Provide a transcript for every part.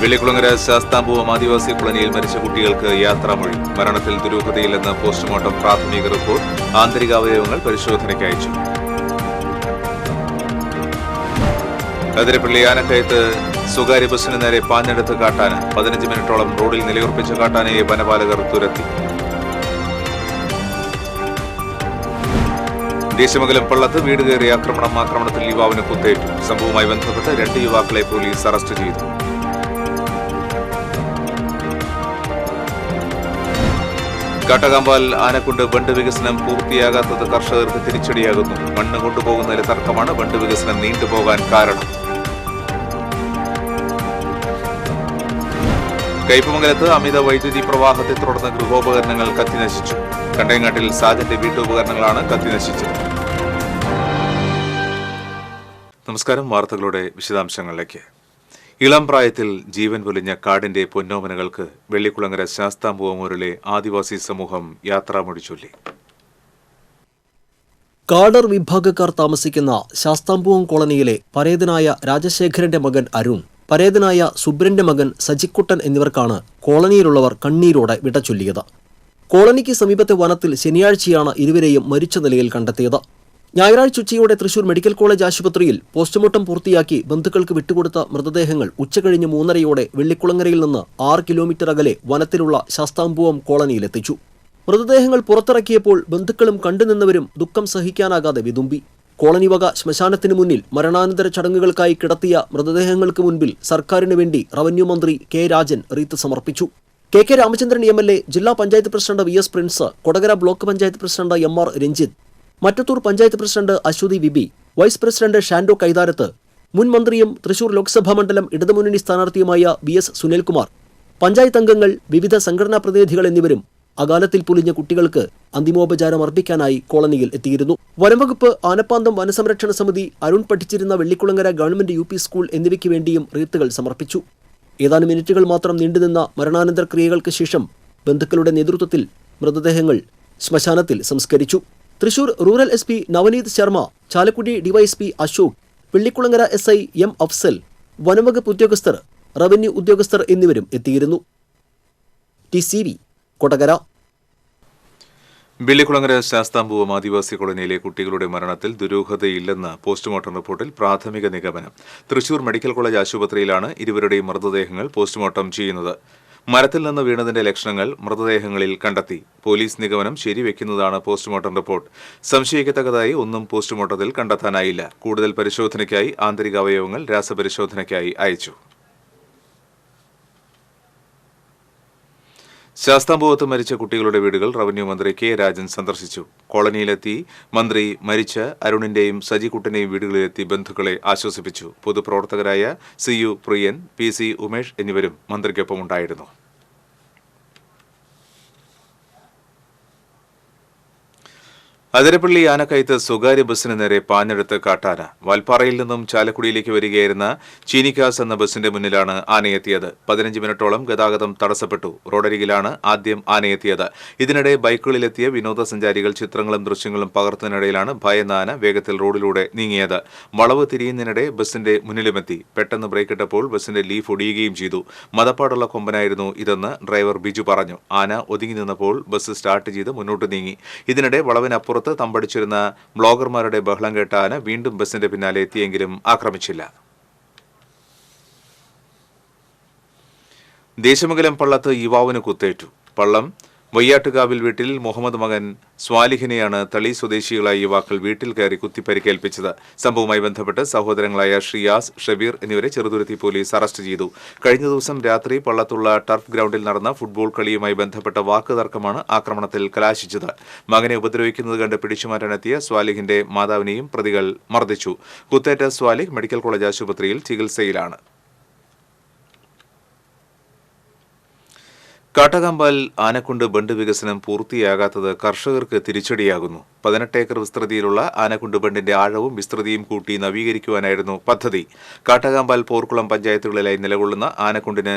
വെള്ളിക്കുളങ്ങര ശാസ്താംപൂവം ആദിവാസി കോളനിയിൽ മരിച്ച കുട്ടികൾക്ക് യാത്രാമൊഴി. മരണത്തിൽ ദുരൂഹതയില്ലെന്ന് പോസ്റ്റ്മോർട്ടം പ്രാഥമിക റിപ്പോർട്ട്. ആന്തരികാവയവങ്ങൾ പരിശോധനയ്ക്ക് അയച്ചു. അതിരപ്പള്ളി ആനക്കയത്ത് സ്വകാര്യ ബസ്സിന് നേരെ പാഞ്ഞെടുത്ത് കാട്ടാന. 15 മിനിറ്റോളം റോഡിൽ നിലയുറപ്പിച്ച കാട്ടാനയെ വനപാലകർ തുരത്തി. ദേശമംഗലം പള്ളത്ത് വീട് കയറി ആക്രമണത്തിൽ യുവാവിന് കുത്തേറ്റു. സംഭവവുമായി ബന്ധപ്പെട്ട് 2 യുവാക്കളെ പോലീസ് അറസ്റ്റ് ചെയ്തു. കാട്ടകാമ്പാൽ ആനക്കുണ്ട് ബണ്ട് വികസനം പൂർത്തിയാകാത്തത് കർഷകർക്ക് തിരിച്ചടിയാകുന്നു. മണ്ണ് കൊണ്ടുപോകുന്നതിലെ തർക്കമാണ് ബണ്ട് വികസനം നീണ്ടുപോകാൻ കാരണം. കയ്പമംഗലത്ത് അമിത വൈദ്യുതി പ്രവാഹത്തെ തുടർന്ന് ഗൃഹോപകരണങ്ങൾ കത്തിനശിച്ചു. കണ്ടേങ്ങാട്ടിൽ സാജന്റെ വീട്ടുപകരണങ്ങളാണ് കത്തിനശിച്ചത്. നമസ്കാരം. വാർത്തകളുടെ വിശദാംശങ്ങളിലേക്ക്. ഇളം പ്രായത്തിൽ ജീവൻ പൊലിഞ്ഞ കാടിന്റെ പൊന്നോമനകൾക്ക് വെള്ളിക്കുളങ്ങര ശാസ്താംപൂവമൂരിലെ ആദിവാസി സമൂഹം യാത്രാമൊഴി ചൊല്ലി. കാടർ വിഭാഗക്കാർ താമസിക്കുന്ന ശാസ്താംപൂവം കോളനിയിലെ പരേതനായ രാജശേഖരന്റെ മകൻ അരുൺ, പരേതനായ സുബ്രന്റെ മകൻ സജിക്കുട്ടൻ എന്നിവർക്കാണ് കോളനിയിലുള്ളവർ കണ്ണീരോടെ വിട ചൊല്ലിയത്. കോളനിക്ക് സമീപത്തെ വനത്തിൽ ശനിയാഴ്ചയാണ് ഇരുവരെയും മരിച്ച നിലയിൽ കണ്ടെത്തിയത്. ഞായറാഴ്ച ഉച്ചയോടെ തൃശൂർ മെഡിക്കൽ കോളേജ് ആശുപത്രിയിൽ പോസ്റ്റ്മോർട്ടം പൂർത്തിയാക്കി ബന്ധുക്കൾക്ക് വിട്ടുകൊടുത്ത മൃതദേഹങ്ങൾ ഉച്ചകഴിഞ്ഞ് 3:30 വെള്ളിക്കുളങ്ങരയിൽ നിന്ന് 6 കിലോമീറ്റർ അകലെ വനത്തിലുള്ള ശാസ്താംപൂവം കോളനിയിലെത്തിച്ചു. മൃതദേഹങ്ങൾ പുറത്തിറക്കിയപ്പോൾ ബന്ധുക്കളും കണ്ടുനിന്നവരും ദുഃഖം സഹിക്കാനാകാതെ വിതുമ്പി. കോളനി വക ശ്മശാനത്തിനു മുന്നിൽ മരണാനന്തര ചടങ്ങുകൾക്കായി കിടത്തിയ മൃതദേഹങ്ങൾക്ക് മുൻപിൽ സർക്കാരിനു വേണ്ടി റവന്യൂ മന്ത്രി കെ രാജൻ റീത്ത് സമർപ്പിച്ചു. കെ രാമചന്ദ്രൻ MLA, ജില്ലാ panchayat president VS Prince, Kodakara block panchayat president MR Ranjith, Mattathur panchayat president Aswathy VB, vice president Shando Kaitharath, മുൻ മന്ത്രിയും തൃശൂർ ലോക്സഭാ മണ്ഡലം ഇടതുമുന്നണി സ്ഥാനാർത്ഥിയുമായ VS സുനിൽകുമാർ, പഞ്ചായത്ത് അംഗങ്ങൾ, വിവിധ സംഘടനാ പ്രതിനിധികൾ എന്നിവരും അകാലത്തിൽ പൊലിഞ്ഞ കുട്ടികൾക്ക് അന്തിമോപചാരം അർപ്പിക്കാനായി കോളനിയിൽ എത്തിയിരുന്നു. വനംവകുപ്പ്, ആനപ്പാന്തം വനസംരക്ഷണ സമിതി, അരുൺ പഠിച്ചിരുന്ന വെള്ളിക്കുളങ്ങര ഗവൺമെന്റ് UP സ്കൂൾ എന്നിവയ്ക്ക് വേണ്ടിയും റീത്തുകൾ സമർപ്പിച്ചു. ഏതാനും മിനിറ്റുകൾ മാത്രം നീണ്ടുനിന്ന മരണാനന്തര ക്രിയകൾക്ക് ശേഷം ബന്ധുക്കളുടെ നേതൃത്വത്തിൽ മൃതദേഹങ്ങൾ ശ്മശാനത്തിൽ സംസ്കരിച്ചു. Thrissur rural SP Navaneeth Sharma, Chalakudy DYSP Ashok, Vellikulangara SI M Afsal, വനംവകുപ്പ് ഉദ്യോഗസ്ഥർ, റവന്യൂ ഉദ്യോഗസ്ഥർ എന്നിവരും എത്തിയിരുന്നു. TCV കൊടകര. വെള്ളിക്കുളങ്ങര ശാസ്താംപൂവം ആദിവാസി കോളനിയിലെ കുട്ടികളുടെ മരണത്തിൽ ദുരൂഹതയില്ലെന്ന് പോസ്റ്റ്മോർട്ടം റിപ്പോർട്ടിൽ പ്രാഥമിക നിഗമനം. തൃശൂർ മെഡിക്കൽ കോളേജ് ആശുപത്രിയിലാണ് ഇരുവരുടെയും മൃതദേഹങ്ങൾ പോസ്റ്റ്മോർട്ടം ചെയ്യുന്നത്. മരത്തിൽ നിന്ന് വീണതിന്റെ ലക്ഷണങ്ങൾ മൃതദേഹങ്ങളിൽ കണ്ടെത്തി. പോലീസ് നിഗമനം ശരിവെക്കുന്നതാണ് പോസ്റ്റ്മോർട്ടം റിപ്പോർട്ട്. സംശയിക്കത്തക്കതായി ഒന്നും പോസ്റ്റ്മോർട്ടത്തിൽ കണ്ടെത്താനായില്ല. കൂടുതൽ പരിശോധനയ്ക്കായി ആന്തരികാവയവങ്ങൾ രാസപരിശോധനയ്ക്കായി അയച്ചു. ശാസ്താംപൂവത്ത് മരിച്ച കുട്ടികളുടെ വീടുകൾ റവന്യൂ മന്ത്രി കെ രാജൻ സന്ദർശിച്ചു. കോളനിയിലെത്തി മന്ത്രി മരിച്ച അരുണിന്റെയും സജിക്കുട്ടന്റെയും വീടുകളിലെത്തി ബന്ധുക്കളെ ആശ്വസിപ്പിച്ചു. പൊതുപ്രവർത്തകരായ CU പ്രിയൻ, PC ഉമേഷ് എന്നിവരും മന്ത്രിക്കൊപ്പമുണ്ടായിരുന്നു. അതിരപ്പള്ളി ആനക്കയത്ത് സ്വകാര്യ ബസ്സിന് നേരെ പാഞ്ഞെടുത്ത് കാട്ടാന. വാൽപ്പാറയിൽ നിന്നും ചാലക്കുടിയിലേക്ക് വരികയായിരുന്ന ചീനിക്കാസ് എന്ന ബസിന്റെ മുന്നിലാണ് ആനയെത്തിയത്. 15 മിനിറ്റോളം ഗതാഗതം തടസ്സപ്പെട്ടു. റോഡരികിലാണ് ആദ്യം ആനയെത്തിയത്. ഇതിനിടെ ബൈക്കുകളിലെത്തിയ വിനോദസഞ്ചാരികൾ ചിത്രങ്ങളും ദൃശ്യങ്ങളും പകർത്തുന്നതിനിടയിലാണ് ഭയന്ന ആന വേഗത്തിൽ റോഡിലൂടെ നീങ്ങിയത്. വളവ് തിരിയുന്നതിനിടെ ബസിന്റെ മുന്നിലുമെത്തി. പെട്ടെന്ന് ബ്രേക്കിട്ടപ്പോൾ ബസിന്റെ ലീഫ് ഒടിയുകയും ചെയ്തു. മതപ്പാടുള്ള കൊമ്പനായിരുന്നു ഇതെന്ന് ഡ്രൈവർ ബിജു പറഞ്ഞു. ആന ഒതുങ്ങി നിന്നപ്പോൾ ബസ് സ്റ്റാർട്ട് ചെയ്ത് മുന്നോട്ട് നീങ്ങി. ഇതിനിടെ വളവിനപ്പുറത്ത് തമ്പടിച്ചിരുന്ന ബ്ലോഗർമാരുടെ ബഹളം കേട്ട ആന വീണ്ടും ബസിന്റെ പിന്നാലെ എത്തിയെങ്കിലും ആക്രമിച്ചില്ല. ദേശമംഗലം പള്ളത്ത് യുവാവിന് കുത്തേറ്റു. പള്ളം വയ്യാട്ടുകാവിൽ വീട്ടിൽ മുഹമ്മദ് മകൻ സ്വാലിഹിനെയാണ് തളി സ്വദേശികളായ യുവാക്കൾ വീട്ടിൽ കയറി കുത്തിപ്പരിക്കേൽപ്പിച്ചത്. സംഭവവുമായി ബന്ധപ്പെട്ട് സഹോദരങ്ങളായ ഷിയാസ്, ഷബീർ എന്നിവരെ ചെറുതുരുത്തി പോലീസ് അറസ്റ്റ് ചെയ്തു. കഴിഞ്ഞ ദിവസം രാത്രി പള്ളത്തുള്ള ടർഫ് ഗ്രൗണ്ടിൽ നടന്ന ഫുട്ബോൾ കളിയുമായി ബന്ധപ്പെട്ട വാക്കുതർക്കമാണ് ആക്രമണത്തിൽ കലാശിച്ചത്. മകനെ ഉപദ്രവിക്കുന്നത് കണ്ട് പിടിച്ചുമാറ്റാനെത്തിയ സ്വാലിഹിന്റെ മാതാവിനെയും പ്രതികൾ മർദ്ദിച്ചു. കുത്തേറ്റ സ്വാലിഹ് മെഡിക്കൽ കോളേജ് ആശുപത്രിയിൽ ചികിത്സയിലാണ്. കാട്ടകാമ്പാൽ ആനക്കുണ്ട് ബണ്ട് വികസനം പൂർത്തിയാകാത്തത് കർഷകർക്ക് തിരിച്ചടിയാകുന്നു. 18 ഏക്കർ വിസ്തൃതിയിലുള്ള ആനക്കുണ്ട് ബണ്ടിന്റെ ആഴവും വിസ്തൃതിയും കൂട്ടി നവീകരിക്കുവാനായിരുന്നു പദ്ധതി. കാട്ടകാമ്പാൽ, പോർക്കുളം പഞ്ചായത്തുകളിലായി നിലകൊള്ളുന്ന ആനക്കുണ്ടിന്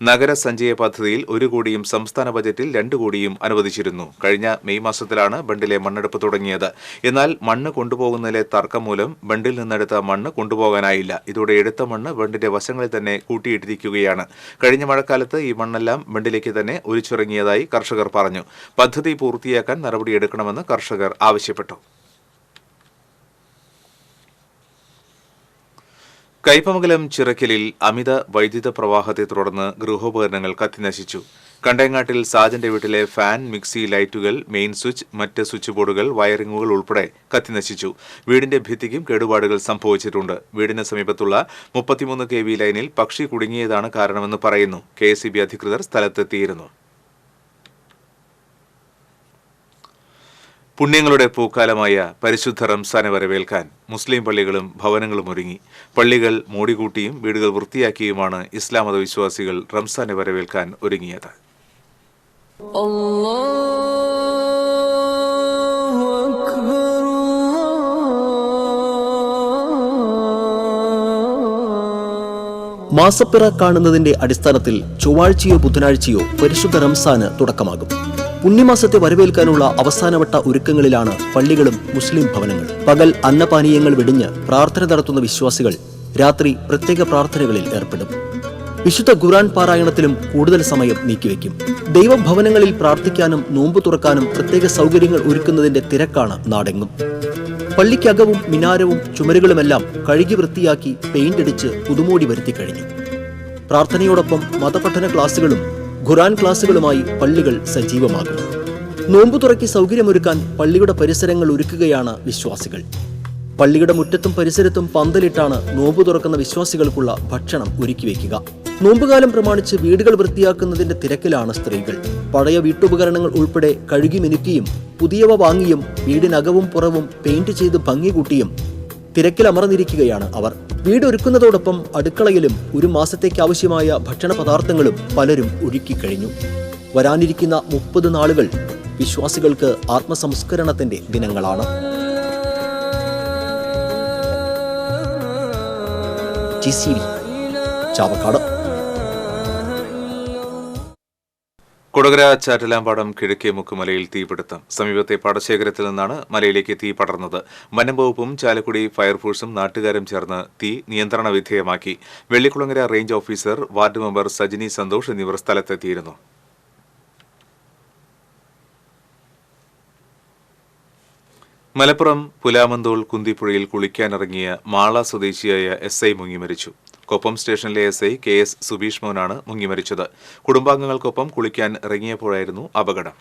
നഗരസഞ്ചയ പദ്ധതിയിൽ 1 കോടിയും സംസ്ഥാന ബജറ്റിൽ 2 കോടിയും അനുവദിച്ചിരുന്നു. കഴിഞ്ഞ മെയ് മാസത്തിലാണ് ബണ്ടിലെ മണ്ണെടുപ്പ് തുടങ്ങിയത്. എന്നാൽ മണ്ണ് കൊണ്ടുപോകുന്നതിലെ തർക്കം മൂലം ബണ്ടിൽ നിന്നെടുത്ത മണ്ണ് കൊണ്ടുപോകാനായില്ല. ഇതോടെ എടുത്ത മണ്ണ് ബണ്ടിന്റെ വശങ്ങളിൽ തന്നെ കൂട്ടിയിട്ടിരിക്കുകയാണ്. കഴിഞ്ഞ മഴക്കാലത്ത് ഈ മണ്ണെല്ലാം ബണ്ടിലേക്ക് തന്നെ ഒലിച്ചിറങ്ങിയതായി കർഷകർ പറഞ്ഞു. പദ്ധതി പൂർത്തിയാക്കാൻ നടപടിയെടുക്കണമെന്ന് കർഷകർ ആവശ്യപ്പെട്ടു. കയ്പമംഗലം ചിറക്കലിൽ അമിത വൈദ്യുത പ്രവാഹത്തെ തുടർന്ന് ഗൃഹോപകരണങ്ങൾ കത്തിനശിച്ചു. കണ്ടേങ്ങാട്ടിൽ സാജന്റെ വീട്ടിലെ ഫാൻ, മിക്സി, ലൈറ്റുകൾ, മെയിൻ സ്വിച്ച്, മറ്റ് സ്വിച്ച് ബോർഡുകൾ, വയറിങ്ങുകൾ ഉൾപ്പെടെ കത്തിനശിച്ചു. വീടിന്റെ ഭിത്തിക്കും കേടുപാടുകൾ സംഭവിച്ചിട്ടുണ്ട്. വീടിന് സമീപത്തുള്ള 33 kV ലൈനിൽ പക്ഷി കുടുങ്ങിയതാണ് കാരണമെന്ന് പറയുന്നു. KSEB അധികൃതർ സ്ഥലത്തെത്തിയിരുന്നു. പുണ്യങ്ങളുടെ പൂക്കാലമായ പരിശുദ്ധ റംസാനെ വരവേൽക്കാൻ മുസ്ലിം പള്ളികളും ഭവനങ്ങളും ഒരുങ്ങി. പള്ളികൾ മോടികൂട്ടിയും വീടുകൾ വൃത്തിയാക്കിയുമാണ് ഇസ്ലാം മതവിശ്വാസികൾ റംസാനെ വരവേൽക്കാൻ ഒരുങ്ങിയത്. മാസപ്പിറ കാണുന്നതിന്റെ അടിസ്ഥാനത്തിൽ ചൊവ്വാഴ്ചയോ ബുധനാഴ്ചയോ പരിശുദ്ധ റംസാന് തുടക്കമാകും. പുണ്യമാസത്തെ വരവേൽക്കാനുള്ള അവസാനവട്ട ഒരുക്കങ്ങളിലാണ് പള്ളികളും മുസ്ലിം ഭവനങ്ങളും. പകൽ അന്നപാനീയങ്ങൾ വെടിഞ്ഞ് പ്രാർത്ഥന നടത്തുന്ന വിശ്വാസികൾ രാത്രി പ്രത്യേക പ്രാർത്ഥനകളിൽ ഏർപ്പെടും. വിശുദ്ധ ഖുർആൻ പാരായണത്തിലും കൂടുതൽ സമയം നീക്കിവെക്കും. ദൈവഭവനങ്ങളിൽ പ്രാർത്ഥിക്കാനും നോമ്പ് തുറക്കാനും പ്രത്യേക സൗകര്യങ്ങൾ ഒരുക്കുന്നതിന്റെ തിരക്കാണ് നാടെങ്ങും. പള്ളിക്കകവും മിനാരവും ചുമരുകളുമെല്ലാം കഴുകി വൃത്തിയാക്കി പെയിന്റ് അടിച്ച് പുതുമോടി വരുത്തി കഴിഞ്ഞു. പ്രാർത്ഥനയോടൊപ്പം മതപഠന ക്ലാസുകളും ഖുർആൻ ക്ലാസുകളുമായി പള്ളികൾ സജീവമാകും. നോമ്പു തുറക്കി സൗകര്യമൊരുക്കാൻ പള്ളിയുടെ പരിസരങ്ങൾ ഒരുക്കുകയാണ് വിശ്വാസികൾ. പള്ളിയുടെ മുറ്റത്തും പരിസരത്തും പന്തലിട്ടാണ് നോമ്പു തുറക്കുന്ന വിശ്വാസികൾക്കുള്ള ഭക്ഷണം ഒരുക്കിവെക്കുക. നോമ്പുകാലം പ്രമാണിച്ച് വീടുകൾ വൃത്തിയാക്കുന്നതിന്റെ തിരക്കിലാണ് സ്ത്രീകൾ. പഴയ വീട്ടുപകരണങ്ങൾ ഉൾപ്പെടെ കഴുകി മിനുക്കിയും പുതിയവ വാങ്ങിയും വീടിനകവും പുറവും പെയിന്റ് ചെയ്ത് ഭംഗി കൂട്ടിയും തിരക്കിലമർന്നിരിക്കുകയാണ് അവർ. വീടൊരുക്കുന്നതോടൊപ്പം അടുക്കളയിലും 1 മാസത്തേക്ക് ആവശ്യമായ ഭക്ഷണ പദാർത്ഥങ്ങളും പലരും ഒരുക്കിക്കഴിഞ്ഞു. വരാനിരിക്കുന്ന 30 നാളുകൾ വിശ്വാസികൾക്ക് ആത്മസംസ്കരണത്തിന്റെ ദിനങ്ങളാണ്. GCV ചാവക്കാട്. കൊടകര ചാറ്റലാമ്പാടം കിഴക്കേ മുക്കുമലയിൽ തീപിടുത്തം. സമീപത്തെ പാടശേഖരത്തിൽ നിന്നാണ് മലയിലേക്ക് തീ പടർന്നത്. വനം വകുപ്പും ചാലക്കുടി ഫയർഫോഴ്സും നാട്ടുകാരും ചേർന്ന് തീ നിയന്ത്രണ വിധേയമാക്കി. Vellikulangara range officer, ward member Sajini Santhosh എന്നിവർ സ്ഥലത്തെത്തിയിരുന്നു. മലപ്പുറം പുലാമന്തോൾ കുന്തിപ്പുഴയിൽ കുളിക്കാനിറങ്ങിയ മാള സ്വദേശിയായ SI മുങ്ങി മരിച്ചു. കൊപ്പം സ്റ്റേഷനിലെ SI KS സുബീഷ് മോനാണ് മുങ്ങിമരിച്ചത്. കുടുംബാംഗങ്ങൾക്കൊപ്പം കുളിക്കാൻ ഇറങ്ങിയപ്പോഴായിരുന്നു അപകടം.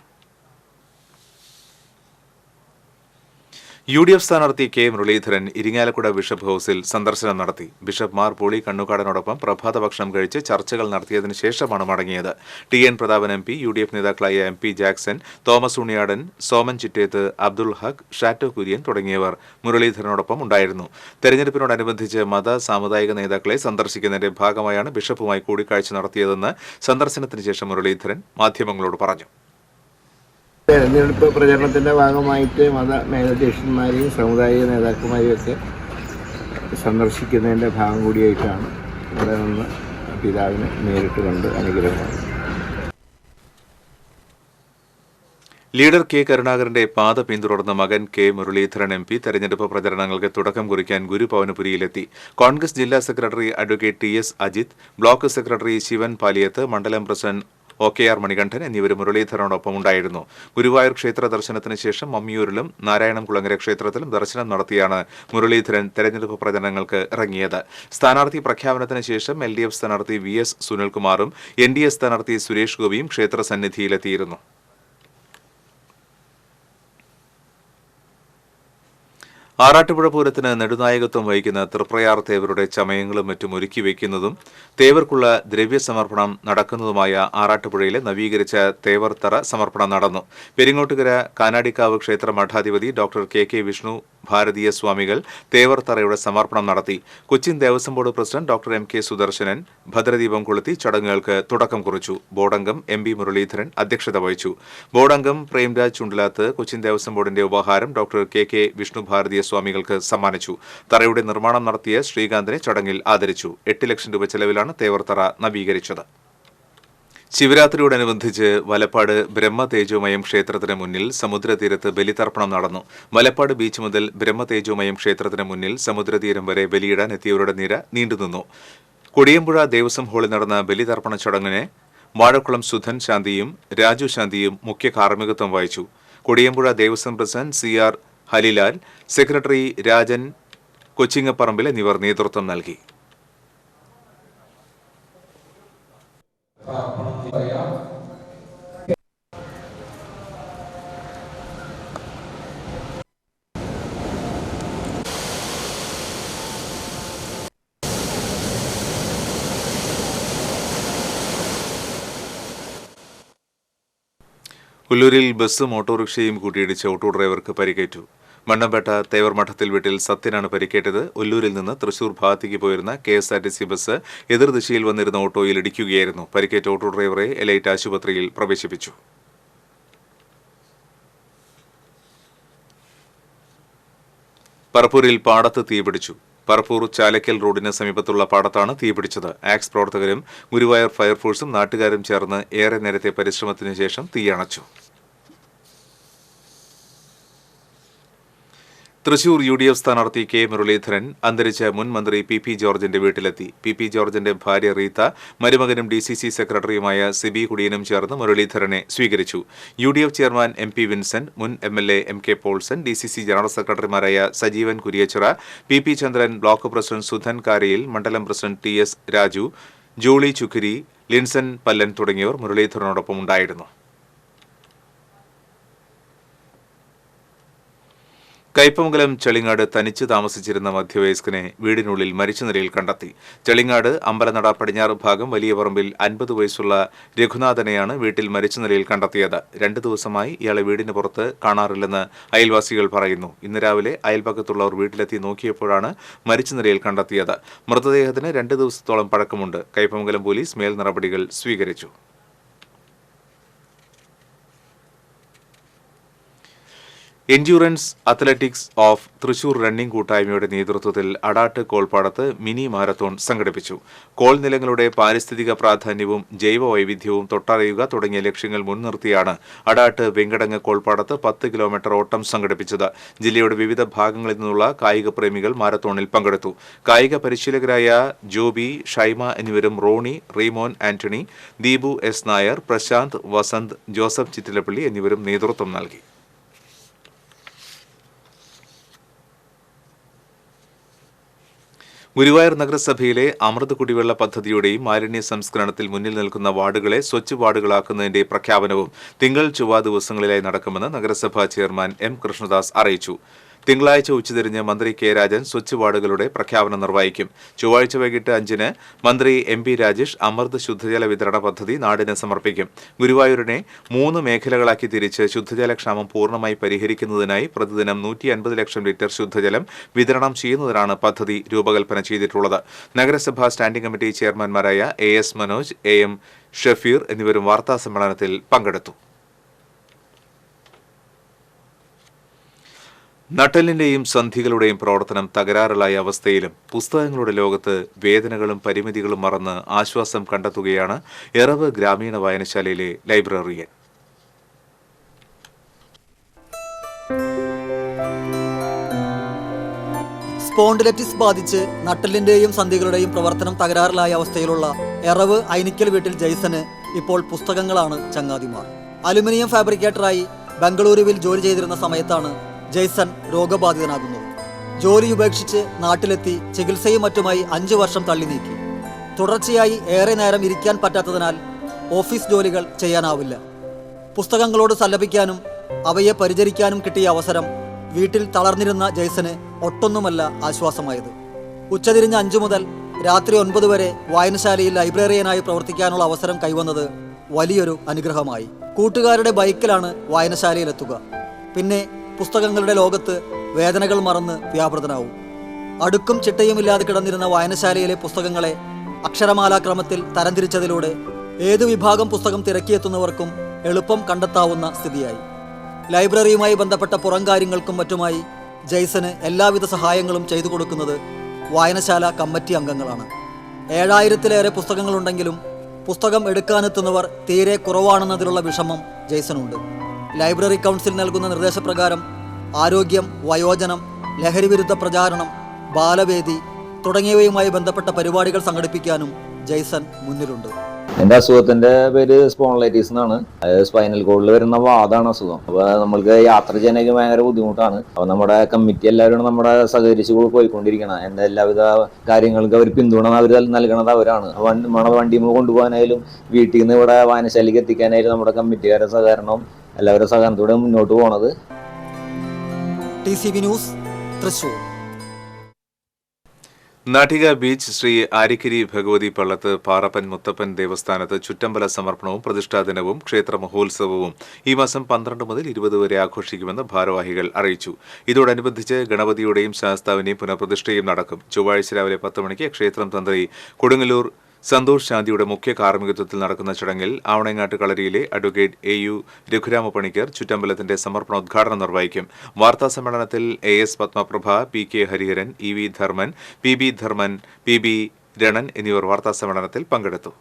UDF സ്ഥാനാർത്ഥി K മുരളീധരൻ ഇരിങ്ങാലക്കുട ബിഷപ്പ് ഹൌസിൽ സന്ദർശനം നടത്തി. ബിഷപ്പ് മാർ പോളി കണ്ണുകാടനോടൊപ്പം പ്രഭാത ഭക്ഷണം കഴിച്ച് ചർച്ചകൾ നടത്തിയതിനു ശേഷമാണ് മടങ്ങിയത്. TN പ്രതാപൻ MP, UDF നേതാക്കളായ MP Jackson, Thomas Unniyadan, Soman Chittethu, Abdul Haq, Shatto Kurian തുടങ്ങിയവർ മുരളീധരനോടൊപ്പം ഉണ്ടായിരുന്നു. തെരഞ്ഞെടുപ്പിനോടനുബന്ധിച്ച് മത സാമുദായിക നേതാക്കളെ സന്ദർശിക്കുന്നതിന്റെ ഭാഗമായാണ് ബിഷപ്പുമായി കൂടിക്കാഴ്ച നടത്തിയതെന്ന് സന്ദർശനത്തിന് ശേഷം മുരളീധരൻ മാധ്യമങ്ങളോട് പറഞ്ഞു. തെരഞ്ഞെടുപ്പ് പ്രചരണത്തിൻ്റെ ഭാഗമായിട്ട് മത മേലധ്യക്ഷന്മാരെയും സാമുദായിക നേതാക്കന്മാരെയും ഒക്കെ സന്ദർശിക്കുന്നതിൻ്റെ ഭാഗം കൂടിയായിട്ടാണ് ഇവിടെ നിന്ന് പിതാവിനെ നേരിട്ട് കണ്ട് അനുഗ്രഹമാണ്. ലീഡർ K കരുണാകരന്റെ പാത പിന്തുടർന്ന മകൻ K മുരളീധരൻ MP തെരഞ്ഞെടുപ്പ് പ്രചരണങ്ങൾക്ക് തുടക്കം കുറിക്കാൻ ഗുരുഭവനപുരിയിലെത്തി. കോൺഗ്രസ് ജില്ലാ secretary advocate TS Ajith, block secretary Shivan Paliyath, മണ്ഡലം പ്രസിഡന്റ് OKR മണികണ്ഠൻ എന്നിവർ മുരളീധരനോടൊപ്പം ഉണ്ടായിരുന്നു. ഗുരുവായൂർ ക്ഷേത്ര ദർശനത്തിന് ശേഷം മമ്മിയൂരിലും നാരായണംകുളങ്ങര ക്ഷേത്രത്തിലും ദർശനം നടത്തിയാണ് മുരളീധരൻ തെരഞ്ഞെടുപ്പ് പ്രചരണങ്ങൾക്ക് ഇറങ്ങിയത്. സ്ഥാനാർത്ഥി പ്രഖ്യാപനത്തിന് ശേഷം LDF സ്ഥാനാർത്ഥി VS സുനിൽകുമാറും NDA സ്ഥാനാർത്ഥി സുരേഷ് ഗോപിയും ക്ഷേത്ര സന്നിധിയിലെത്തിയിരുന്നു. ആറാട്ടുപുഴ പൂരത്തിന് നെടുനായകത്വം വഹിക്കുന്ന തൃപ്രയാർ തേവരുടെ ചമയങ്ങളും മറ്റും ഒരുക്കി വയ്ക്കുന്നതും തേവർക്കുള്ള ദ്രവ്യസമർപ്പണം നടക്കുന്നതുമായ ആറാട്ടുപുഴയിലെ നവീകരിച്ച തേവർ തറ സമർപ്പണം നടന്നു. പെരിങ്ങോട്ടുകര കാനാടിക്കാവ് ക്ഷേത്ര മഠാധിപതി ഡോക്ടർ KK വിഷ്ണു ഭാരതീയ സ്വാമികൾ തേവർ തറയുടെ സമർപ്പണം നടത്തി. Cochin Devaswom board president doctor MK Sudarshanan ഭദ്രദീപം കൊളുത്തി ചടങ്ങുകൾക്ക് തുടക്കം കുറിച്ചു. ബോർഡംഗം MB മുരളീധരൻ അധ്യക്ഷത വഹിച്ചു. ബോർഡംഗം പ്രേംരാജ് ചുണ്ടലാത്ത് കൊച്ചിൻ ദേവസ്വം ബോർഡിന്റെ ഉപഹാരം ഡോക്ടർ KK വിഷ്ണു ഭാരതീയ സ്വാമികൾക്ക് സമ്മാനിച്ചു. തറയുടെ നിർമ്മാണം നടത്തിയ ശ്രീകാന്തിനെ ചടങ്ങിൽ ആദരിച്ചു. 8 ലക്ഷം രൂപ ചെലവിലാണ് തേവർ തറ നവീകരിച്ചത്. ശിവരാത്രിയോടനുബന്ധിച്ച് വലപ്പാട് ബ്രഹ്മതേജോമയം ക്ഷേത്രത്തിന് മുന്നിൽ സമുദ്രതീരത്ത് ബലിതർപ്പണം നടന്നു. വലപ്പാട് ബീച്ച് മുതൽ ബ്രഹ്മതേജോമയം ക്ഷേത്രത്തിന് മുന്നിൽ സമുദ്രതീരം വരെ ബലിയിടാൻ എത്തിയവരുടെ നിര നീണ്ടുനിന്നു. കൊടിയമ്പുഴ ദേവസ്വം ഹാളിൽ നടന്ന ബലിതർപ്പണ ചടങ്ങിന് വാഴക്കുളം സുധൻ ശാന്തിയും രാജു ശാന്തിയും മുഖ്യ കാർമ്മികത്വം വഹിച്ചു. Kodiyampuzha Devaswom president CR Halilal, secretary Rajan Kochingapparambil എന്നിവർ നേതൃത്വം നൽകി. ഉല്ലൂരിൽ ബസ്സും ഓട്ടോറിക്ഷയും കൂട്ടിയിടിച്ച് ഓട്ടോ ഡ്രൈവർക്ക് പരിക്കേറ്റു. മണ്ണമ്പേട്ട തേവർമഠത്തിൽ വീട്ടിൽ സത്യനാണ് പരിക്കേറ്റത്. ഉല്ലൂരിൽ നിന്ന് തൃശൂർ ഭാഗത്തേക്ക് പോയിരുന്ന KSRTC ബസ് എതിർദിശയിൽ വന്നിരുന്ന ഓട്ടോയിൽ ഇടിക്കുകയായിരുന്നു. പരിക്കേറ്റ ഓട്ടോ ഡ്രൈവറെ എലൈറ്റ് ആശുപത്രിയിൽ പ്രവേശിപ്പിച്ചു. പറപ്പൂരിൽ പാടത്ത് തീപിടിച്ചു. പറപ്പൂർ ചാലക്കൽ റോഡിന് സമീപത്തുള്ള പാടത്താണ് തീപിടിച്ചത്. ആക്സ് പ്രവർത്തകരും ഗുരുവായൂർ ഫയർഫോഴ്സും നാട്ടുകാരും ചേർന്ന് ഏറെ നേരത്തെ പരിശ്രമത്തിനു ശേഷം തീയണച്ചു. തൃശൂർ UDF സ്ഥാനാർത്ഥി K മുരളീധരൻ അന്തരിച്ച മുൻ മന്ത്രി PP ജോർജിന്റെ വീട്ടിലെത്തി. PP ജോർജിന്റെ ഭാര്യ റീത്ത, മരുമകനും DCC സെക്രട്ടറിയുമായ സിബി കുടിയനും ചേർന്ന് മുരളീധരനെ സ്വീകരിച്ചു. UDF ചെയർമാൻ MP വിൻസെന്റ്, മുൻ MLA MK Paulson, DCC general സെക്രട്ടറിമാരായ സജീവൻ കുരിയച്ചിറ, PP ചന്ദ്രൻ, ബ്ലോക്ക് പ്രസിഡന്റ് സുധൻ കാരയിൽ, മണ്ഡലം പ്രസിഡന്റ് TS രാജു, ജോളി ചുക്കിരി, ലിൻസൺ പല്ലൻ തുടങ്ങിയവർ മുരളീധരനോടൊപ്പം ഉണ്ടായിരുന്നു. കയ്പമംഗലം ചെളിങ്ങാട് തനിച്ച് താമസിച്ചിരുന്ന മധ്യവയസ്കനെ വീടിനുള്ളിൽ മരിച്ച നിലയിൽ കണ്ടെത്തി. ചെളിങ്ങാട് അമ്പലനട പടിഞ്ഞാറ് ഭാഗം വലിയ പറമ്പിൽ 50 വയസ്സുള്ള രഘുനാഥനെയാണ് വീട്ടിൽ മരിച്ച നിലയിൽ കണ്ടെത്തിയത്. 2 ദിവസമായി ഇയാളെ വീടിന് പുറത്ത് കാണാറില്ലെന്ന് അയൽവാസികൾ പറയുന്നു. ഇന്ന് രാവിലെ അയൽപക്കത്തുള്ളവർ വീട്ടിലെത്തി നോക്കിയപ്പോഴാണ് മരിച്ച നിലയിൽ കണ്ടെത്തിയത്. മൃതദേഹത്തിന് 2 ദിവസത്തോളം പഴക്കമുണ്ട്. കയ്പമംഗലം പോലീസ് മേൽ നടപടികൾ സ്വീകരിച്ചു. Endurance athletics of Thrissur running കൂട്ടായ്മയുടെ നേതൃത്വത്തിൽ അടാട്ട് കോൾപ്പാടത്ത് മിനി മാരത്തോൺ സംഘടിപ്പിച്ചു. കോൾ നിലങ്ങളുടെ പാരിസ്ഥിതിക പ്രാധാന്യവും ജൈവ വൈവിധ്യവും തൊട്ടറിയുക തുടങ്ങിയ ലക്ഷ്യങ്ങൾ മുൻനിർത്തിയാണ് അടാട്ട് വെങ്കടങ്ങ് കോൾപ്പാടത്ത് 10 കിലോമീറ്റർ ഓട്ടം സംഘടിപ്പിച്ചത്. ജില്ലയുടെ വിവിധ ഭാഗങ്ങളിൽ നിന്നുള്ള കായിക പ്രേമികൾ മാരത്തോണിൽ പങ്കെടുത്തു. കായിക പരിശീലകരായ ജോബി, ഷൈമ എന്നിവരും റോണി, റീമോൻ ആന്റണി, ദീപു S നായർ, പ്രശാന്ത്, വസന്ത്, ജോസഫ് ചിറ്റിലപ്പള്ളി എന്നിവരും നേതൃത്വം നൽകി. ഗുരുവായൂർ നഗരസഭയിലെ അമൃത് കുടിവെള്ള പദ്ധതിയുടെയും മാലിന്യ സംസ്കരണത്തിൽ മുന്നിൽ നിൽക്കുന്ന വാർഡുകളെ സ്വച്ഛ് വാർഡുകളാക്കുന്നതിന്റെ പ്രഖ്യാപനവും തിങ്കൾ ചൊവ്വ ദിവസങ്ങളിലായി നടക്കുമെന്ന് നഗരസഭാ ചെയർമാൻ M കൃഷ്ണദാസ് അറിയിച്ചു. തിങ്കളാഴ്ച ഉച്ചതിരിഞ്ഞ് മന്ത്രി K രാജൻ സ്വച്ഛ് വാർഡുകളുടെ പ്രഖ്യാപനം നിർവഹിക്കും. ചൊവ്വാഴ്ച വൈകിട്ട് 5-ന് മന്ത്രി MP രാജേഷ് അമൃത് ശുദ്ധജല വിതരണ പദ്ധതി നാടിന് സമർപ്പിക്കും. ഗുരുവായൂരിനെ 3 മേഖലകളാക്കി തിരിച്ച് ശുദ്ധജലക്ഷാമം പൂർണ്ണമായി പരിഹരിക്കുന്നതിനായി പ്രതിദിനം 150 ലക്ഷം ലിറ്റർ ശുദ്ധജലം വിതരണം ചെയ്യുന്നതിനാണ് പദ്ധതി രൂപകൽപ്പന ചെയ്തിട്ടുള്ളത്. നഗരസഭാ സ്റ്റാൻഡിംഗ് കമ്മിറ്റി ചെയർമാൻമാരായ AS മനോജ്, AM ഷഫീർ എന്നിവരും വാർത്താസമ്മേളനത്തിൽ പങ്കെടുത്തു. നട്ടെല്ലിന്റെയും സന്ധികളുടെയും പ്രവർത്തനം തകരാറിലായ അവസ്ഥയിലും പുസ്തകങ്ങളുടെ ലോകത്ത് വേദനകളും പരിമിതികളും മറന്ന് ആശ്വാസം കണ്ടെത്തുകയാണ് എറവ് ഗ്രാമീണ വായനശാലയിലെ ലൈബ്രറിയൻ. സ്പോണ്ടിലൈറ്റിസ് ബാധിച്ച് നട്ടെല്ലിന്റെയും സന്ധികളുടെയും പ്രവർത്തനം തകരാറിലായ അവസ്ഥയിലുള്ള എറവ് ഐനിക്കൽ വീട്ടിൽ ജെയ്സന് ഇപ്പോൾ പുസ്തകങ്ങളാണ് ചങ്ങാതിമാർ. അലുമിനിയം ഫാബ്രിക്കേറ്ററായി ബംഗളൂരുവിൽ ജോലി ചെയ്തിരുന്ന സമയത്താണ് ജെയ്സൺ രോഗബാധിതനാകുന്നത്. ജോലി ഉപേക്ഷിച്ച് നാട്ടിലെത്തി ചികിത്സയും മറ്റുമായി 5 വർഷം തള്ളി നീക്കി. തുടർച്ചയായി ഏറെ നേരം ഇരിക്കാൻ പറ്റാത്തതിനാൽ ഓഫീസ് ജോലികൾ ചെയ്യാനാവില്ല. പുസ്തകങ്ങളോട് സല്ലപിക്കാനും അവയെ പരിചരിക്കാനും കിട്ടിയ അവസരം വീട്ടിൽ തളർന്നിരുന്ന ജെയ്സന് ഒട്ടൊന്നുമല്ല ആശ്വാസമായത്. ഉച്ചതിരിഞ്ഞ് 5 മുതൽ രാത്രി 9 വരെ വായനശാലയിൽ ലൈബ്രറിയനായി പ്രവർത്തിക്കാനുള്ള അവസരം കൈവന്നത് വലിയൊരു അനുഗ്രഹമായി. കൂട്ടുകാരുടെ ബൈക്കിലാണ് വായനശാലയിലെത്തുക. പിന്നെ പുസ്തകങ്ങളുടെ ലോകത്ത് വേദനകൾ മറന്ന് വ്യാപൃതനാവും. അടുക്കും ചിട്ടയുമില്ലാതെ കിടന്നിരുന്ന വായനശാലയിലെ പുസ്തകങ്ങളെ അക്ഷരമാലാക്രമത്തിൽ തരംതിരിച്ചതിലൂടെ ഏതു വിഭാഗം പുസ്തകം തിരക്കിയെത്തുന്നവർക്കും എളുപ്പം കണ്ടെത്താവുന്ന സ്ഥിതിയായി. ലൈബ്രറിയുമായി ബന്ധപ്പെട്ട പുറം കാര്യങ്ങൾക്കും മറ്റുമായി ജെയ്സന് എല്ലാവിധ സഹായങ്ങളും ചെയ്തു കൊടുക്കുന്നത് വായനശാല കമ്മിറ്റി അംഗങ്ങളാണ്. 7000-ലേറെ പുസ്തകങ്ങളുണ്ടെങ്കിലും പുസ്തകം എടുക്കാനെത്തുന്നവർ തീരെ കുറവാണെന്നതിലുള്ള വിഷമം ജെയ്സനുണ്ട്. ലൈബ്രറി കൗൺസിൽ നൽകുന്ന നിർദ്ദേശപ്രകാരം ആരോഗ്യം, വയോജനം, ലഹരിവിരുദ്ധ പ്രചാരണം, ബാലവേദി തുടങ്ങിയവയുമായി ബന്ധപ്പെട്ട പരിപാടികൾ സംഘടിപ്പിക്കാനും ജെയ്സൺ മുന്നിലുണ്ട്. എൻ്റെ അസുഖത്തിൻ്റെ പേര് സ്പോൺലൈറ്റിസ് എന്നാണ്. അതായത് സ്പൈനൽ കോഡിൽ വരുന്ന വാദമാണ് അസുഖം. അപ്പോൾ നമ്മൾക്ക് യാത്ര ചെയ്യാനൊക്കെ ഭയങ്കര ബുദ്ധിമുട്ടാണ്. അപ്പോൾ നമ്മുടെ കമ്മിറ്റി എല്ലാവരും നമ്മുടെ സഹകരിച്ച് പോയിക്കൊണ്ടിരിക്കണം. എൻ്റെ എല്ലാവിധ കാര്യങ്ങൾക്ക് അവർ പിന്തുണ അവർ നൽകണത് അവരാണ്. നമ്മുടെ വണ്ടി കൊണ്ടുപോകാനായാലും വീട്ടിൽ നിന്ന് ഇവിടെ വായനശാലയ്ക്ക് എത്തിക്കാനായാലും നമ്മുടെ കമ്മിറ്റിക്കാരുടെ സഹകരണവും എല്ലാവരുടെ സഹകരണത്തോടെ മുന്നോട്ട് പോകണത്. TCV news, Thrissur. Nattika beach Sree Arikkiri Bhagavathi Pallath Parappan Muthappan ദേവസ്ഥാനത്ത് ചുറ്റമ്പല സമർപ്പണവും പ്രതിഷ്ഠാദിനവും ക്ഷേത്ര മഹോത്സവവും ഈ മാസം 12 മുതൽ 20 വരെ ആഘോഷിക്കുമെന്ന് ഭാരവാഹികൾ അറിയിച്ചു. ഇതോടനുബന്ധിച്ച് ഗണപതിയുടെയും ശാസ്താവിന്റെയും പുനഃപ്രതിഷ്ഠയും നടക്കും. ചൊവ്വാഴ്ച രാവിലെ 10 മണിക്ക് ക്ഷേത്രം തന്ത്രി കൊടുങ്ങല്ലൂർ സന്തോഷ് ശാന്തിയുടെ മുഖ്യ കാർമ്മികത്വത്തിൽ നടക്കുന്ന ചടങ്ങിൽ ആവണങ്ങാട്ട് കളരിയിലെ അഡ്വക്കേറ്റ് AU രഘുരാമ പണിക്കർ ചുറ്റമ്പലത്തിന്റെ സമർപ്പണോദ്ഘാടനം നിർവഹിക്കും. വാർത്താസമ്മേളനത്തിൽ AS Padmaprabha, PK Hariharan, EV Dharman, PB Dharman, PB രണൻ എന്നിവർ വാർത്താസമ്മേളനത്തിൽ പങ്കെടുത്തു.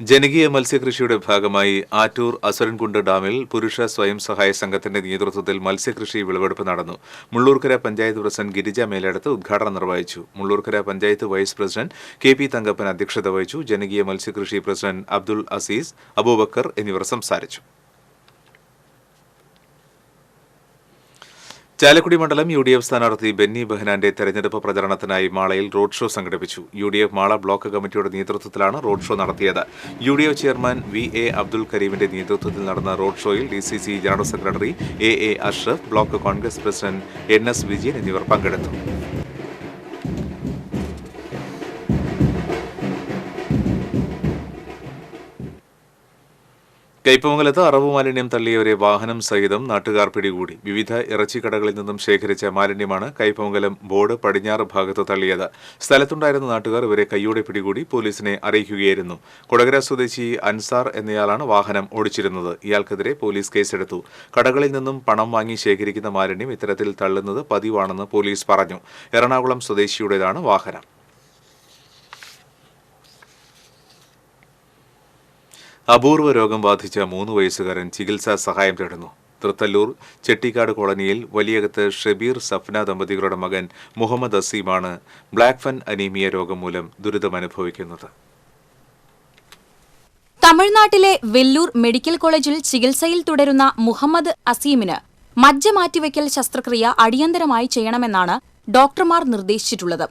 ജനകീയ മത്സ്യകൃഷിയുടെ ഭാഗമായി ആറ്റൂർ അസുരൻകുണ്ട് ഡാമിൽ പുരുഷ സ്വയം സഹായ സംഘത്തിന്റെ നേതൃത്വത്തിൽ മത്സ്യകൃഷി വിളവെടുപ്പ് നടന്നു. മുള്ളൂർക്കര പഞ്ചായത്ത് പ്രസിഡന്റ് ഗിരിജ മേലെടുത്ത് ഉദ്ഘാടനം നിർവഹിച്ചു. Mullurkara panchayat vice president KP Thankappan അധ്യക്ഷത വഹിച്ചു. ജനകീയ മത്സ്യകൃഷി പ്രസിഡന്റ് അബ്ദുൾ അസീസ്, അബൂബക്കർ എന്നിവർ സംസാരിച്ചു. ചാലക്കുടി മണ്ഡലം UDF സ്ഥാനാർത്ഥി ബെന്നി ബെഹനാന്റെ തെരഞ്ഞെടുപ്പ് പ്രചരണത്തിനായി മാളയിൽ റോഡ് ഷോ സംഘടിപ്പിച്ചു. UDF മാള ബ്ലോക്ക് കമ്മിറ്റിയുടെ നേതൃത്വത്തിലാണ് റോഡ് ഷോ നടത്തിയത്. UDF ചെയർമാൻ VA അബ്ദുൽ കരീമിന്റെ നേതൃത്വത്തിൽ നടന്ന റോഡ് ഷോയിൽ DCC general secretary AA Ashraf, block Congress president NS Vijayan എന്നിവർ പങ്കെടുത്തു. കയ്പമംഗലത്ത് അറവ് മാലിന്യം തള്ളിയവരെ വാഹനം സഹിതം നാട്ടുകാർ പിടികൂടി. വിവിധ ഇറച്ചിക്കടകളിൽ നിന്നും ശേഖരിച്ച മാലിന്യമാണ് കയ്പമംഗലം ബോർഡ് പടിഞ്ഞാറ് ഭാഗത്ത് തള്ളിയത്. സ്ഥലത്തുണ്ടായിരുന്ന നാട്ടുകാർ ഇവരെ കൈയോടെ പിടികൂടി പോലീസിനെ അറിയിക്കുകയായിരുന്നു. കൊടകര സ്വദേശി അൻസാർ എന്നയാളാണ് വാഹനം ഓടിച്ചിരുന്നത്. ഇയാൾക്കെതിരെ പോലീസ് കേസെടുത്തു. കടകളിൽ നിന്നും പണം വാങ്ങി ശേഖരിക്കുന്ന മാലിന്യം ഇത്തരത്തിൽ തള്ളുന്നത് പതിവാണെന്ന് പോലീസ് പറഞ്ഞു. എറണാകുളം സ്വദേശിയുടേതാണ് വാഹനം. അപൂർവ രോഗം ബാധിച്ച 3 വയസ്സുകാരൻ ചികിത്സാ സഹായം തേടുന്നു. തൃത്തല്ലൂർ ചെട്ടിക്കാട് കോളനിയിൽ വലിയകത്ത് ഷബീർ സഫ്ന ദമ്പതികളുടെ മകൻ മുഹമ്മദ് അസീമാണ് ബ്ലാക്ക് ഫൻ അനീമിയ രോഗം മൂലം ദുരിതമനുഭവിക്കുന്നത്. തമിഴ്നാട്ടിലെ വെല്ലൂർ മെഡിക്കൽ കോളേജിൽ ചികിത്സയിൽ തുടരുന്ന മുഹമ്മദ് അസീമിന് മജ്ജ മാറ്റിവയ്ക്കൽ ശസ്ത്രക്രിയ അടിയന്തരമായി ചെയ്യണമെന്നാണ് ഡോക്ടർമാർ നിർദ്ദേശിച്ചിട്ടുള്ളത്.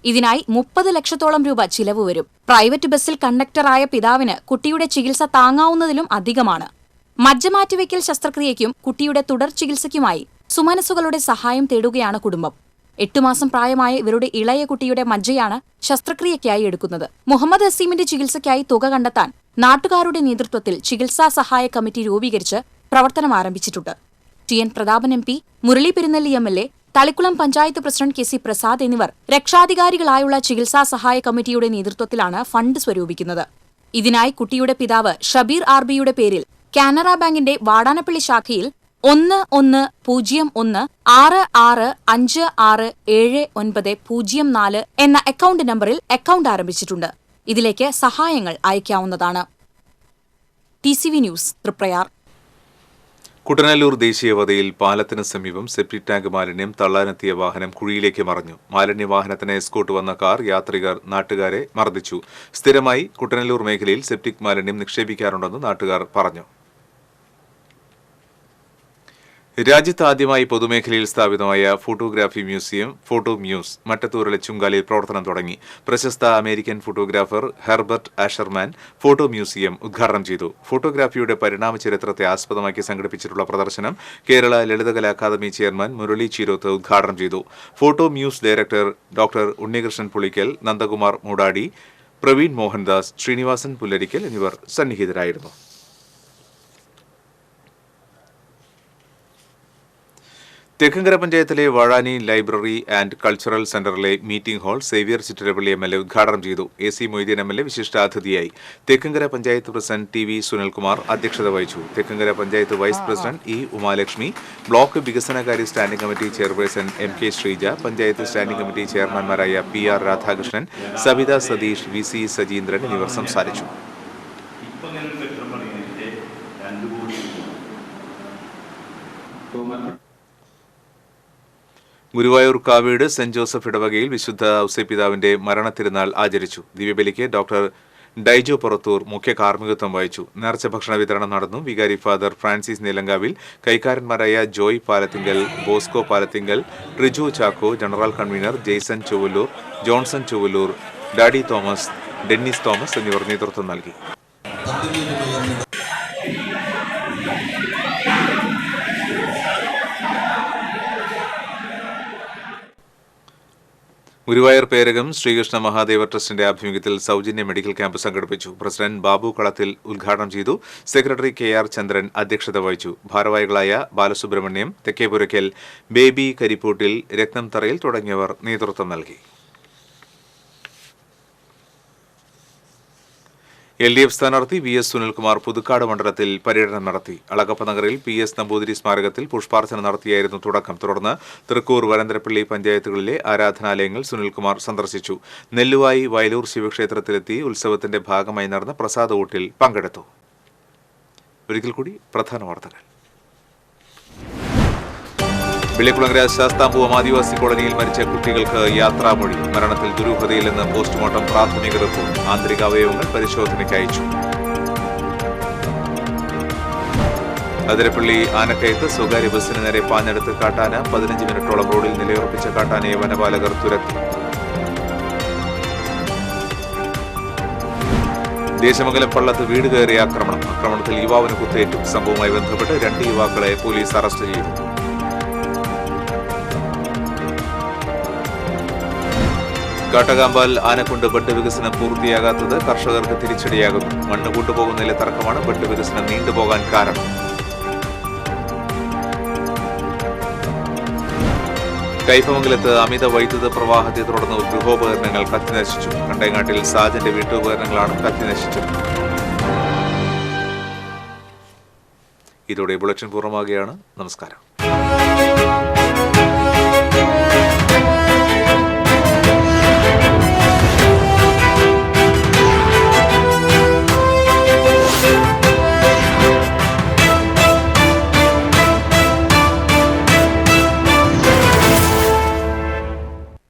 ഇതിനായി 30 ലക്ഷത്തോളം രൂപ ചിലവ് വരും. പ്രൈവറ്റ് ബസ്സിൽ കണ്ടക്ടറായ പിതാവിന് കുട്ടിയുടെ ചികിത്സ താങ്ങാവുന്നതിലും അധികമാണ്. മജ്ജ മാറ്റിവയ്ക്കൽ ശസ്ത്രക്രിയയ്ക്കും കുട്ടിയുടെ തുടർ ചികിത്സയ്ക്കുമായി സുമനസുകളുടെ സഹായം തേടുകയാണ് കുടുംബം. 8 മാസം പ്രായമായ ഇവരുടെ ഇളയ കുട്ടിയുടെ മജ്ജയാണ് ശസ്ത്രക്രിയയ്ക്കായി എടുക്കുന്നത്. മുഹമ്മദ് അസീമിന്റെ ചികിത്സയ്ക്കായി തുക കണ്ടെത്താൻ നാട്ടുകാരുടെ നേതൃത്വത്തിൽ ചികിത്സാ സഹായ കമ്മിറ്റി രൂപീകരിച്ച് പ്രവർത്തനം ആരംഭിച്ചിട്ടുണ്ട്. TN Prathapan MP, Murali Perunnelli MLA, Thalikulam panchayat president KC Prasad എന്നിവർ രക്ഷാധികാരികളായുള്ള ചികിത്സാ സഹായ കമ്മിറ്റിയുടെ നേതൃത്വത്തിലാണ് ഫണ്ട് സ്വരൂപിക്കുന്നത്. ഇതിനായി കുട്ടിയുടെ പിതാവ് ഷബീർ RBയുടെ പേരിൽ കാനറ ബാങ്കിന്റെ വാടാനപ്പള്ളി ശാഖയിൽ 110166567904 എന്ന അക്കൗണ്ട് നമ്പറിൽ അക്കൗണ്ട് ആരംഭിച്ചിട്ടുണ്ട്. ഇതിലേക്ക് സഹായങ്ങൾ അയക്കാവുന്നതാണ്. TCV news, Triprayar. കുട്ടനല്ലൂർ ദേശീയപാതയിൽ പാലത്തിന് സമീപം സെപ്റ്റിക് ടാങ്ക് മാലിന്യം തള്ളാനെത്തിയ വാഹനം കുഴിയിലേക്ക് മറിഞ്ഞു. മാലിന്യ വാഹനത്തിന് എസ്കോർട്ട് വന്ന കാർ യാത്രികർ നാട്ടുകാരെ മർദ്ദിച്ചു. സ്ഥിരമായി കുട്ടനല്ലൂർ മേഖലയിൽ സെപ്റ്റിക് മാലിന്യം നിക്ഷേപിക്കാറുണ്ടെന്ന് നാട്ടുകാർ പറഞ്ഞു. രാജ്യത്ത് ആദ്യമായി പൊതുമേഖലയിൽ സ്ഥാപിതമായ ഫോട്ടോഗ്രാഫി മ്യൂസിയം ഫോട്ടോ മ്യൂസ് മട്ടത്തൂരിലെ ചുങ്കാലിൽ പ്രവർത്തനം തുടങ്ങി. പ്രശസ്ത American photographer Herbert Ascherman photo museum ഉദ്ഘാടനം ചെയ്തു. ഫോട്ടോഗ്രാഫിയുടെ പരിണാമ ചരിത്രത്തെ ആസ്പദമാക്കി സംഘടിപ്പിച്ചിട്ടുള്ള പ്രദർശനം കേരള ലളിതകലാ അക്കാദമി ചെയർമാൻ മുരളി ചീരോത്ത് ഉദ്ഘാടനം ചെയ്തു. Photo muse director doctor Unnikrishnan Pulikkal, Nandakumar Moodadi, Praveen Mohandas, Srinivasan Pullarikkal എന്നിവർ സന്നിഹിതരായിരുന്നു. തെക്കങ്കര പഞ്ചായത്തിലെ Vazhani library and cultural centre meeting hall Xavier Chittilappilly MLA ഉദ്ഘാടനം ചെയ്തു. AC മൊയ്തീൻ എം.എൽ.എ വിശിഷ്ടാതിഥിയായി. തെക്കങ്കര പഞ്ചായത്ത് പ്രസിഡന്റ് TV സുനിൽകുമാർ അധ്യക്ഷത വഹിച്ചു. Thekkumkara panchayat vice president E. Umalakshmi, block വികസനകാര്യ standing committee chairperson M.K. Sreeja, panchayat standing committee ചെയർമാൻമാരായ P.R. രാധാകൃഷ്ണൻ, സവിത സതീഷ്, V.C. സജീന്ദ്രൻ എന്നിവർ സംസാരിച്ചു. ഗുരുവായൂർ കാവീട് സെന്റ് ജോസഫ് ഇടവകയിൽ വിശുദ്ധ ഔസേപിതാവിന്റെ മരണത്തിരുനാൾ ആചരിച്ചു. ദിവ്യബലിക്ക് ഡോക്ടർ ഡൈജോ പുറത്തൂർ മുഖ്യ കാർമ്മികത്വം വഹിച്ചു. നേർച്ച ഭക്ഷണ വിതരണം നടന്നു. വികാരി ഫാദർ ഫ്രാൻസിസ് നീലങ്കാവിൽ, കൈക്കാരന്മാരായ Joy Palathingal, Bosco Palathingal, Riju Chacko, general convener Jason Chowallur, Johnson Chowallur, Daddy Thomas, Dennis Thomas എന്നിവർ നേതൃത്വം നൽകി. ഗുരുവായൂർ പേരകം ശ്രീകൃഷ്ണ മഹാദേവ ട്രസ്റ്റിന്റെ ആഭിമുഖ്യത്തിൽ സൗജന്യ മെഡിക്കൽ ക്യാമ്പ് സംഘടിപ്പിച്ചു. പ്രസിഡന്റ് ബാബു കളത്തിൽ ഉദ്ഘാടനം ചെയ്തു. സെക്രട്ടറി KR ചന്ദ്രൻ അധ്യക്ഷത വഹിച്ചു. ഭാരവാഹികളായ ബാലസുബ്രഹ്മണ്യം, തെക്കേപുരയ്ക്കൽ, ബേബി കരിപ്പൂട്ടിൽ, രത്നം തറയിൽ തുടങ്ങിയവർ നേതൃത്വം നൽകി. LDF സ്ഥാനാർത്ഥി VS സുനിൽകുമാർ പുതുക്കാട് മണ്ഡലത്തിൽ പര്യടനം നടത്തി. അളകപ്പ നഗറിൽ PS നമ്പൂതിരി സ്മാരകത്തിൽ പുഷ്പാർച്ചന നടത്തിയായിരുന്നു തുടക്കം. തുടർന്ന് തൃക്കൂർ, വരന്തരപ്പള്ളി പഞ്ചായത്തുകളിലെ ആരാധനാലയങ്ങൾ സുനിൽകുമാർ സന്ദർശിച്ചു. നെല്ലുവായി വയലൂർ ശിവക്ഷേത്രത്തിലെത്തി ഉത്സവത്തിന്റെ ഭാഗമായി നടന്ന പ്രസാദ ഊട്ടിൽ പങ്കെടുത്തു. ഒരിക്കൽ കൂടി പ്രധാന വാർത്തകൾ. വെള്ളിക്കുളങ്ങര ശാസ്താംപൂവം ആദിവാസി കോളനിയിൽ മരിച്ച കുട്ടികൾക്ക് യാത്രാമൊഴി. മരണത്തിൽ ദുരൂഹതയില്ലെന്ന് പോസ്റ്റ്മോർട്ടം പ്രാഥമിക റിപ്പോർട്ട്. ആന്തരികാവയവങ്ങൾ പരിശോധനയ്ക്ക് അയച്ചു. അതിരപ്പള്ളി ആനക്കയത്ത് സ്വകാര്യ ബസ്സിന് നേരെ പാഞ്ഞെടുത്ത് കാട്ടാന. 15 മിനിറ്റോളം റോഡിൽ നിലയുറപ്പിച്ച കാട്ടാനയെ വനപാലകർ തുരത്തി. ദേശമംഗലം പള്ളത്ത് വീട് കയറിയ ആക്രമണത്തിൽ യുവാവിന് കുത്തേറ്റു. സംഭവവുമായി ബന്ധപ്പെട്ട് 2 യുവാക്കളെ പോലീസ് അറസ്റ്റ് ചെയ്തു. കാട്ടകാമ്പാൽ ആനക്കുണ്ട് ബഡ് വികസനം പൂർത്തിയാകാത്തത് കർഷകർക്ക് തിരിച്ചടിയാകുന്നു. മണ്ണ് കൊണ്ടുപോകുന്നതിലെ തർക്കമാണ് ബഡ് വികസനം നീണ്ടുപോകാൻ കാരണം. കൈപ്പമംഗലത്ത് അമിത വൈദ്യുത പ്രവാഹത്തെ തുടർന്ന് ഗൃഹോപകരണങ്ങൾ കത്തിനശിച്ചു. കണ്ടേങ്ങാട്ടിൽ സാജന്റെ വീട്ടുപകരണങ്ങളാണ് കത്തിനശിച്ചത്. ഇതോടെ ബുള്ളറ്റിൻ പൂർണ്ണമാകുകയാണ്. നമസ്കാരം.